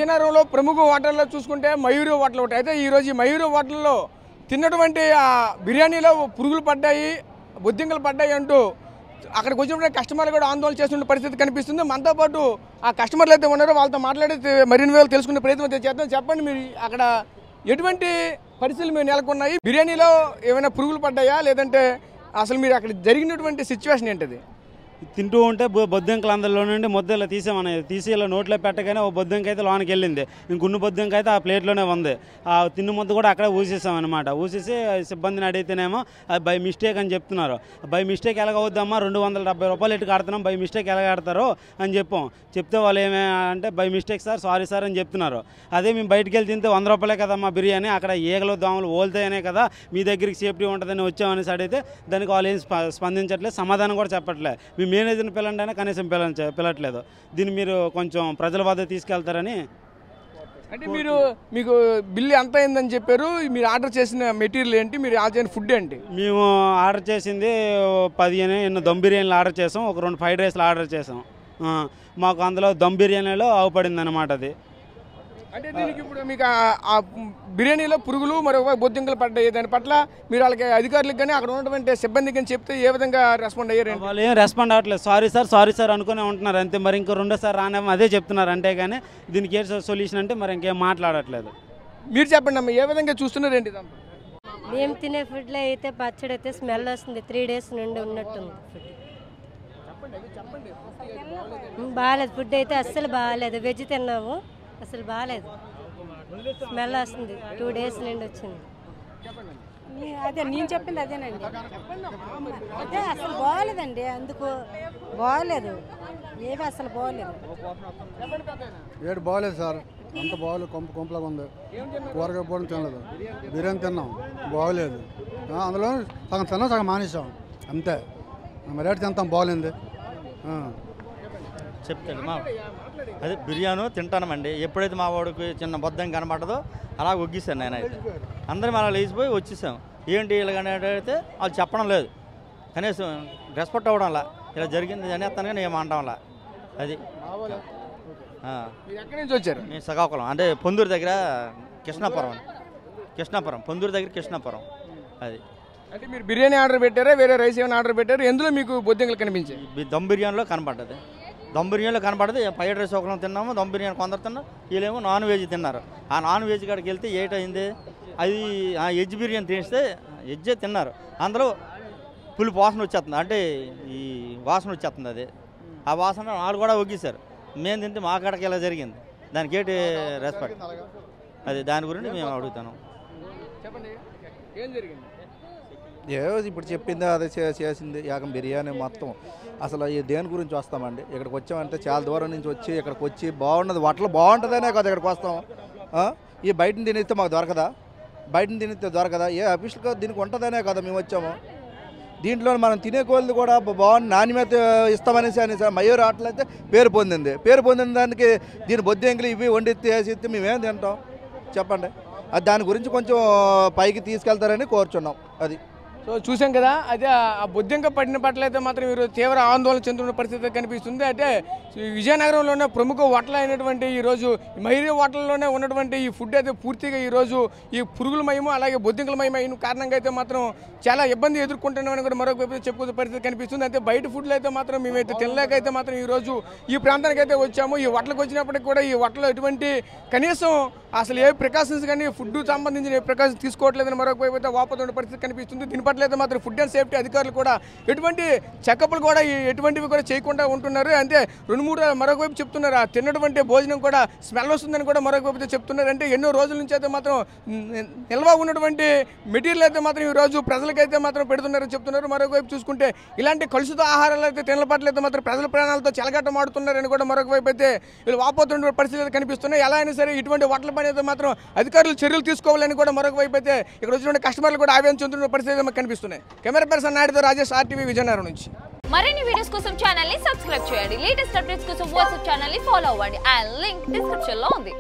విజయనగరంలో ప్రముఖ హోటల్లో చూసుకుంటే మయూరి హోటల్ ఒకటి. అయితే ఈరోజు ఈ మయూరి హోటల్లో తిన్నటువంటి ఆ బిర్యానీలో పురుగులు పడ్డాయి, బొద్దింకలు పడ్డాయి అంటూ అక్కడికి వచ్చినప్పుడు కస్టమర్లు కూడా ఆందోళన చేస్తున్న పరిస్థితి కనిపిస్తుంది. మనతో పాటు ఆ కస్టమర్లు అయితే ఉన్నారో వాళ్ళతో మాట్లాడి మరిన్ని వివరాలు తెలుసుకునే ప్రయత్నం అయితే చేద్దాం. చెప్పండి, మీరు అక్కడ ఎటువంటి పరిస్థితులు మీరు నెలకొన్నాయి? బిర్యానీలో ఏమైనా పురుగులు పడ్డాయా, లేదంటే అసలు మీరు అక్కడ జరిగినటువంటి సిచ్యువేషన్ ఏంటిది? తింటూ ఉంటే బొద్దింకలు అందులో నుండి ముద్దలు తీసి ఇలా నోట్లో పెట్టగానే ఓ బొద్దింక అయితే లోనికి వెళ్ళింది. ఇంకొన్ని బొద్దింక అయితే ఆ ప్లేట్లోనే ఉంది. ఆ తిన్ను ముద్ద కూడా అక్కడే ఊసేసాం అనమాట. ఊసేసి సిబ్బందిని అడిగితేనేమో అది బై మిస్టేక్ అని చెప్తున్నారు. బై మిస్టేక్ ఎలాగవుద్దమ్మా, 270 రూపాయలు ఇటు కడుతున్నాం, బై మిస్టేక్ ఎలా కడతారో అని చెప్తే వాళ్ళు అంటే by mistake sir, sorry sir అని చెప్తున్నారు. అదే మేము బయటికి వెళ్ళి తింటే 100 రూపాయలే కదమ్మా బిర్యానీ, అక్కడ ఈగలు దోమలు ఓల్తాయనే కదా మీ దగ్గరికి సేఫ్టీ ఉంటుందని వచ్చామనేసి అడిగితే దానికి వాళ్ళు ఏం స్పందించట్లేదు, సమాధానం కూడా చెప్పట్లేదు. మీ మేనేజర్ని పిలండి అయినా కనీసం పిలట్లేదు. దీన్ని మీరు కొంచెం ప్రజల వద్ద తీసుకెళ్తారని. అంటే మీకు బిల్లు ఎంత అయిందని చెప్పారు? మీరు ఆర్డర్ చేసిన మెటీరియల్ ఏంటి, మీరు ఆర్డర్ చేసిన ఫుడ్ ఏంటి? మేము ఆర్డర్ చేసింది 15 దమ్ బిర్యానీలు ఆర్డర్ చేసాం, ఒక 2 ఫ్రైడ్ రైస్లు ఆర్డర్ చేసాం. మాకు అందులో దమ్ బిర్యానీలో ఆవుపడింది అనమాట అది. అంటే దీనికి ఇప్పుడు మీకు ఆ బిర్యానీలో పురుగులు మరొక బొద్దింకలు పడ్డాయి, దాని పట్ల మీరు వాళ్ళకి అధికారులకు కానీ అక్కడ ఉన్నటువంటి సిబ్బందికి కానీ చెప్తే ఏ విధంగా రెస్పాండ్ అయ్యారు? వాళ్ళు ఏం రెస్పాండ్ అవ్వట్లేదు. సారీ సార్ అనుకునే ఉంటున్నారు అంతే. మరి ఇంకో 2సారి రానేమో అదే చెప్తున్నారు అంటే కానీ దీనికి ఏ సొల్యూషన్ అంటే మరి ఇంకేం మాట్లాడట్లేదు. మీరు చెప్పండి అమ్మ, ఏ విధంగా చూస్తున్నారు ఏంటి? మేము తినే ఫుడ్లో అయితే పచ్చడి అయితే స్మెల్ వస్తుంది, 3 డేస్ నుండి ఉన్నట్టుంది. ఫుడ్ బాగాలేదు, ఫుడ్ అయితే అస్సలు బాగాలేదు. వెజ్ తిన్నాము, అసలు బాగాలేదు, స్మెల్ వస్తుంది, 2 డేస్ నుండి వచ్చింది. అదే నేను చెప్పింది అదేనండి. అదే అసలు బాగోలేదండి, అందుకు బాగోలేదు, ఏవి అసలు బాగోలేదు. ఏడు బాగోలేదు సార్, అంత బాగోలేదు, కొంపలాగా ఉంది. కూరగాయ పూడం తినలేదు, బిర్యానీ తిన్నాం, బాగోలేదు. అందులో సగం తిన్నాం, సగం మానేసాం అంతే. రేటు తింటాం, బాగోలేదు. చెప్తాడు మా అదే బిర్యానీ తింటానమండి. ఎప్పుడైతే మా వాడికి చిన్న బద్దం కనబడదో అలా ఒగ్గిస్తాను నేనైతే. అందరం అలా లేచిపోయి వచ్చేసాం. ఏంటి ఇలాగనే అడిగితే వాళ్ళు చెప్పడం లేదు, కనీసం రెస్పెక్ట్ అవ్వడంలా. ఇలా జరిగింది అనేస్తాను కానీ ఏమంటాంలా. అది ఎక్కడి నుంచి వచ్చారు? మేము శ్రీకాకుళం, అంటే పొందూరు దగ్గర కృష్ణాపురం పొందూరు దగ్గర కృష్ణాపురం. అది అంటే మీరు బిర్యానీ ఆర్డర్ పెట్టారా, వేరే రైస్ ఏమైనా ఆర్డర్ పెట్టారు? ఎందులో మీకు బొద్దింకలు కనిపించాయి? దమ్ బిర్యానీలో కనపడ్డది. దమ్ బిర్యానీలో కనపడదు. ఫ్రైడ్ రైస్ ఒకరు తిన్నాము, దమ్ బిర్యానీ కొందరు తిన్నారు, వీళ్ళేమో నాన్ వెజ్ తిన్నారు. ఆ నాన్ వెజ్ కాడికి వెళ్తే ఏటైంది, అది వెజ్ బిర్యానీ తినేస్తే వెజ్జే తిన్నారు. అందులో పులుపు వాసన వచ్చేస్తుంది, అంటే ఈ వాసన వచ్చేస్తుంది. అది ఆ వాసన వాళ్ళు కూడా ఒగ్గేశారు. మేము తింటే మా కాడకి ఇలా జరిగింది, దానికి ఏంటి రెస్పెక్ట్? అది దాని గురించి మేము అడుగుతాను. చెప్పండి, ఏం జరిగింది? ఇప్పుడు చెప్పింది అదే చేసింది. యాగం బిర్యానీ మొత్తం అసలు దేని గురించి వస్తామండి? ఇక్కడికి వచ్చామంటే చాలా దూరం నుంచి వచ్చి ఇక్కడికి వచ్చి బాగున్నది, హోటల్ బాగుంటుందనే కదా ఇక్కడికి వస్తాం. ఈ బయటని తినేస్తే మాకు దొరకదా? బయటని తినేస్తే దొరకదా? ఏ అఫీషియల్గా దీనికి ఉంటుందనే కదా మేము వచ్చాము. దీంట్లో మనం తినే కోళ్ళు కూడా బాగుంది, నాణ్యత ఇస్తామనేసి అనేసి మయూరి హోటల్ అయితే పేరు పొందిన దానికి దీని బొద్దింకలు ఇవి వండి వేసి మేమేం తింటాం చెప్పండి? అది దాని గురించి కొంచెం పైకి తీసుకెళ్తారని కోరుచున్నాం. అది సో చూసాం కదా. అయితే ఆ బొద్దింక పడిన పట్ల అయితే మాత్రం మీరు తీవ్ర ఆందోళన చెందుతున్న పరిస్థితి కనిపిస్తుంది. అంటే విజయనగరంలోనే ప్రముఖ హోటల్ అయినటువంటి ఈరోజు మయూరి హోటల్లోనే ఉన్నటువంటి ఈ ఫుడ్ అయితే పూర్తిగా ఈరోజు ఈ పురుగులమయము అలాగే బొద్దింకలమయం అయిన కారణంగా అయితే మాత్రం చాలా ఇబ్బంది ఎదుర్కొంటున్నామని కూడా మరొక వైపు చెప్పుకునే పరిస్థితి కనిపిస్తుంది. అయితే బయట ఫుడ్లు అయితే మాత్రం మేమైతే తినలేకైతే మాత్రం ఈరోజు ఈ ప్రాంతానికి అయితే వచ్చాము. ఈ హోటల్కి వచ్చినప్పటికి కూడా ఈ హోటల్లో ఎటువంటి కనీసం అసలు ఏ ప్రికాషన్స్ కానీ ఫుడ్ సంబంధించిన ఏ ప్రికాషన్స్ తీసుకోవట్లేదని మరొక వైపు అయితే వాపోతున్న పరిస్థితి కనిపిస్తుంది. దీని పట్ల అయితే మాత్రం ఫుడ్ అండ్ సేఫ్టీ అధికారులు కూడా ఎటువంటి చెకప్లు కూడా ఎటువంటివి కూడా చేయకుండా ఉంటున్నారు. అంటే 2-3 మరొక వైపు చెప్తున్నారు, ఆ తిన్నటువంటి భోజనం కూడా స్మెల్ వస్తుందని కూడా మరొక వైపు చెప్తున్నారు. అంటే ఎన్నో రోజుల నుంచి అయితే మాత్రం నిల్వ ఉన్నటువంటి మెటీరియల్ అయితే మాత్రం ఈరోజు ప్రజలకైతే మాత్రం పెడుతున్నారని చెప్తున్నారు. మరొక వైపు చూసుకుంటే ఇలాంటి కలుషిత ఆహారాలు అయితే తినల పట్ల అయితే మాత్రం ప్రజల ప్రాణాలతో చెలగట్టమాడుతున్నారని కూడా మరొక వైపు అయితే వీళ్ళు వాపోతున్న పరిస్థితులు కనిపిస్తున్నాయి. ఎలా అయినా సరే ఇటువంటి హోటల్ పని అయితే మాత్రం అధికారులు చర్యలు తీసుకోవాలని కూడా మరొక వైపు అయితే ఇక్కడ వచ్చిన కస్టమర్లు కూడా ఆవేదన చెందుతున్న పరిస్థితి కనిపిస్తున్నాయి. కెమెరా పర్సన్ నాయుడుతో రాజేష్, RTV విజయనగరం నుంచి. మరిన్ని వీడియోస్ కోసం ఛానల్ ని సబ్స్క్రైబ్ చేయండి. లేటెస్ట్ అప్డేట్స్ కోసం వాట్సాప్ ఛానల్ ని ఫాలో అవ్వండి. ఆ లింక్ డిస్క్రిప్షన్ లో ఉంది.